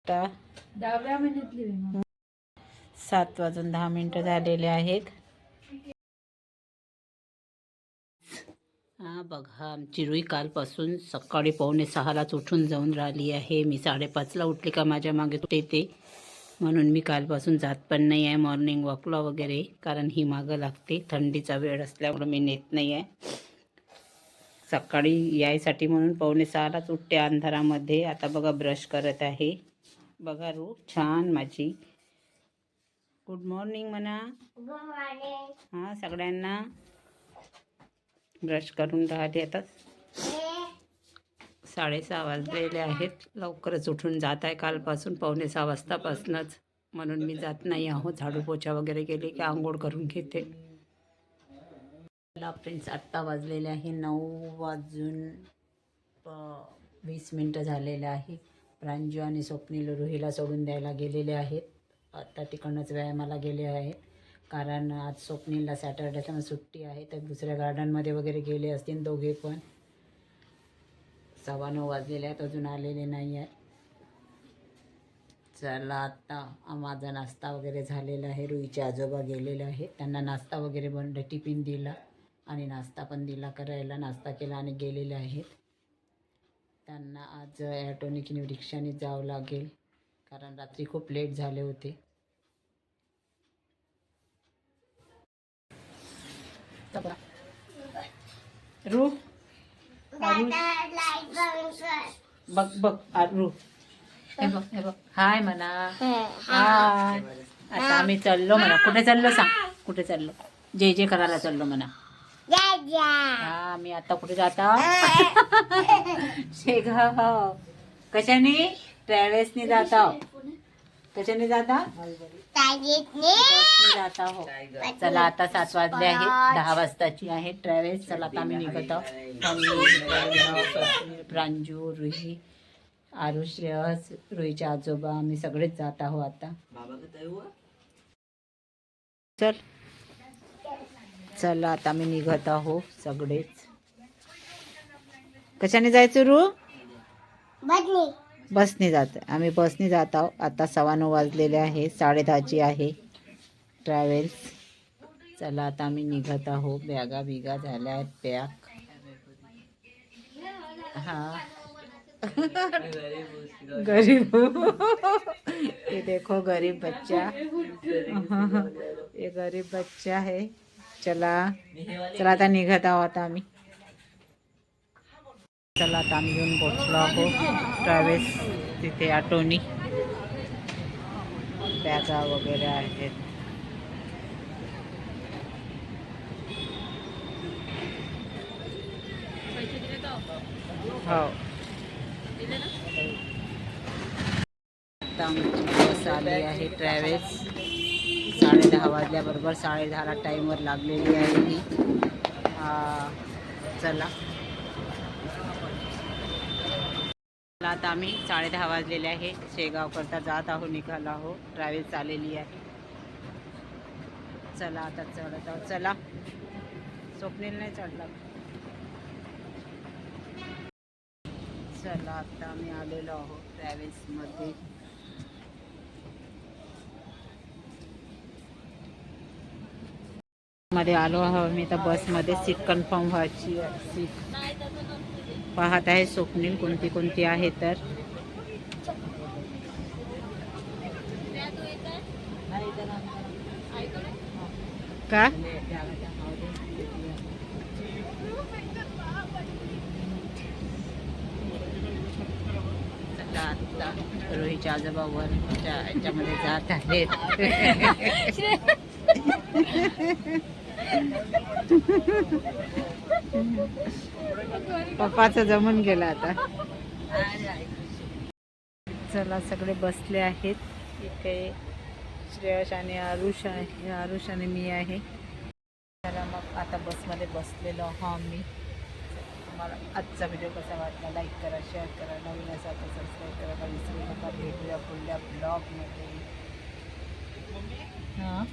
आता 10व्या महिन्यातली आहे. 7:10 झालेले आहेत. हा बघा, आमची रुई कालपासून सकाळी 5:45लाच उठून जाऊन राहिली आहे. मी 5:30ला उठली का माझ्या मागे येते, म्हणून मी कालपासून जात पण नाही आहे मॉर्निंग वॉकला वगैरे, कारण ही मागं लागते. थंडीचा वेळ असल्यामुळे मी नेत नाही आहे. सकाळी यायसाठी म्हणून 5:45लाच उठते अंधारामध्ये. आता बघा ब्रश करत आहे. बघा रू छान माझी. गुड मॉर्निंग म्हणा. हां, सगळ्यांना ब्रश करून राहिले. आता 6:30 वाजलेले आहेत. लवकरच उठून जात आहे कालपासून 5:45 वाजतापासूनच, म्हणून मी जात नाही आहो. झाडू पोछा वगैरे केले की आंघोळ करून घेते. फ्रेंड्स, आत्ता वाजलेले आहे 9:20 झालेले आहे. प्रांजू आणि स्वप्नील रुहीला सोडून द्यायला गेलेले आहेत. आता तिकडनंच व्यायामाला गेले आहेत, कारण आज स्वप्नीलला सॅटर्डेला सुट्टी आहे. तर दुसऱ्या गार्डनमध्ये वगैरे गेले असतील दोघे पण. 9:15 वाजलेले आहेत, अजून आलेले नाही आहे. चला, आता माझा नाश्ता वगैरे झालेला आहे. रुईचे आजोबा गेलेले आहेत, त्यांना नाश्ता वगैरे टिफिन दिला आणि नाश्ता पण दिला करायला. नाश्ता केला आणि गेलेले आहेत. त्यांना आज ॲटोने की रिक्षाने जावं लागेल, कारण रात्री खूप लेट झाले होते. रू बघ बघ रू, हे बघ हे बघ, हाय म्हणा. हाय. आता आम्ही चाललो म्हणा. कुठे चाललो सांग, कुठे चाललो? जे जे करायला चाललो म्हणा. हा, मी आता कुठे जाता? शेगाव. कशाने? ट्रॅव्हल्सने जाता. कशाने जाता? बसने जाता हो. चला, आता 7 वाजले आहेत. 10 वाजताची आहे ट्रॅव्हल्स. चला, आता आम्ही निघत आहोत. प्रांजू, रुही, आरुष, श्रेयस, रुहीचे आजोबा, आम्ही सगळेच जात आहोत आता. चला, आता आम्ही निघत आहोत सगळेच. कशाने जायचं रू? बसने जात. आम्ही बसने जात आहोत. आता 9:15 वाजलेले आहे. 10:30ची आहे ट्रॅव्हल्स. चला, आता आम्ही निघत आहोत. बॅगा बिगा झाल्या आहेत पॅक. हाँ गरीब ये देखो, गरीब बच्चा. ये गरीब बच्चा है. चला चला, आता निघत आहोत आम्ही. चला, आता आम्ही येऊन पोचलो आहोत ट्रॅव्हल्स तिथे. ऑटोनी बॅगा वगैरे आहेत. हो, आता आमची बस आली आहे ट्रॅव्हल्स. 10:30 वाजल्याबरोबर 10:30ला टाईमवर लागलेली आहे ही. चला, आता आम्ही 10:30 वाजलेले आहे. शेगावकरता जात आहो, निघाला आहो. ट्रॅव्हल्स आलेली आहे. चला, आता चढत आहोत. चला, स्वप्नील नाही चढला. चला, आता आम्ही आलेलो आहोत ट्रॅव्हल्समध्ये. मध्ये आलो आहोत मी. तर बसमध्ये सीट कन्फर्म व्हायची सीट पाहत आहे स्वप्नील कोणती कोणती आहे. तर का आता रोहीचे आजोबा वर याच्यामध्ये जात आहेत. पप्पाचं जमून गेलं आता. चला, सगळे बसले आहेत इथे. श्रेयस आणि आरुष आहे, आरुष आणि मी आहे. चला, मग आता बसमध्ये बसलेलो आहो आम्ही. तुम्हाला आजचा व्हिडिओ कसा वाटला, लाईक करा, शेअर करा, नवीन असाल तर सबस्क्राईब करायला विसरू नका. भेटूया पुढल्या ब्लॉगमध्ये. हां.